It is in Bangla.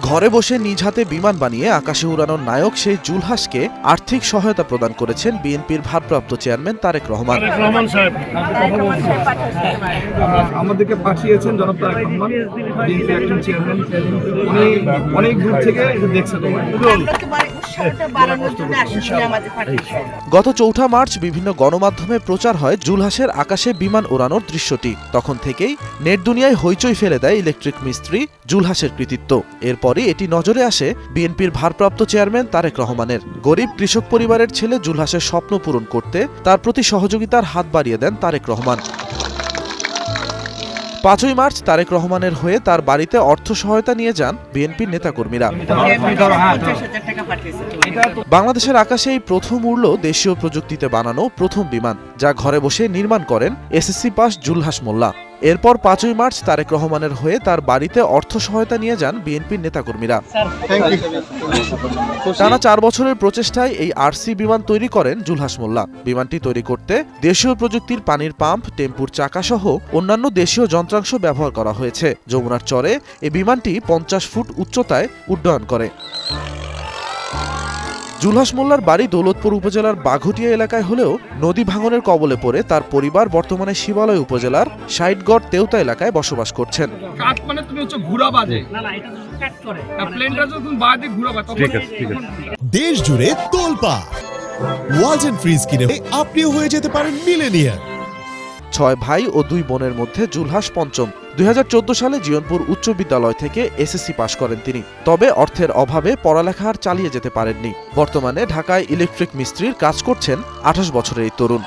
ঘরে বসে নিজ হাতে বিমান বানিয়ে আকাশে উড়ানোর নায়ক সেই জুলহাসকে আর্থিক সহায়তা প্রদান করেছেন বিএনপির ভারপ্রাপ্ত চেয়ারম্যান তারেক রহমান। আমাদেরকে পাঠিয়েছেন জনাব তারেক রহমান, বিএনপি একজন চেয়ারম্যান, উনি অনেক দূর থেকে দেখছেন। গত 4 মার্চ বিভিন্ন গণমাধ্যমে প্রচার হয় জুলহাসের আকাশে বিমান ওড়ানোর দৃশ্যটি। তখন থেকেই নেট দুনিয়ায় হইচই ফেলে দেয় ইলেকট্রিক মিস্ত্রি জুলহাসের কৃতিত্ব। এরপরই এটি নজরে আসে বিএনপির ভারপ্রাপ্ত চেয়ারম্যান তারেক রহমানের। গরিব কৃষক পরিবারের ছেলে জুলহাসের স্বপ্ন পূরণ করতে তার প্রতি সহযোগিতার হাত বাড়িয়ে দেন তারেক রহমান। 5 মার্চ তারেক রহমানের হয়ে তার বাড়িতে অর্থ সহায়তা নিয়ে যান বিএনপির নেতাকর্মীরা। বাংলাদেশের আকাশে এই প্রথম উড়ল দেশীয় প্রযুক্তিতে বানানো প্রথম বিমান, যা ঘরে বসে নির্মাণ করেন এসএসসি পাস জুলহাস মোল্লা। এরপর 5 মার্চ তারেক রহমানের হয়ে তার বাড়িতে অর্থ সহায়তা নিয়ে যান বিএনপির নেতাকর্মীরা। টানা 4 বছরের প্রচেষ্টায় এই আরসি বিমান তৈরি করেন জুলহাস মোল্লা। বিমানটি তৈরি করতে দেশীয় প্রযুক্তির পানির পাম্প, টেম্পুর চাকা সহ অন্যান্য দেশীয় যন্ত্রাংশ ব্যবহার করা হয়েছে। যমুনার চরে এই বিমানটি 50 ফুট উচ্চতায় উড্ডয়ন করে। জুলহাস মোল্লার বাড়ি দৌলতপুর উপজেলার বাঘটিয়া এলাকায় হলেও নদী ভাঙনের কবলে পড়ে তার পরিবার বর্তমানে শিবালয় উপজেলার ষাটগড় তেউতা এলাকায় বসবাস করছেন। দেশ জুড়ে তোলপা ওয়ালটন ফ্রিজ কিনে আপনিও হয়ে যেতে পারেন মিলেনিয়ার। 6 ভাই ও 2 বোনের মধ্যে জুলহাস পঞ্চম। 2014 সালে জিয়নপুর উচ্চ বিদ্যালয় থেকে এসএসসি পাশ করেন তিনি। তবে অর্থের অভাবে পড়ালেখা আর চালিয়ে যেতে পারেননি। বর্তমানে ঢাকায় ইলেকট্রিক মিস্ত্রির কাজ করছেন 28 বছরের এই তরুণ।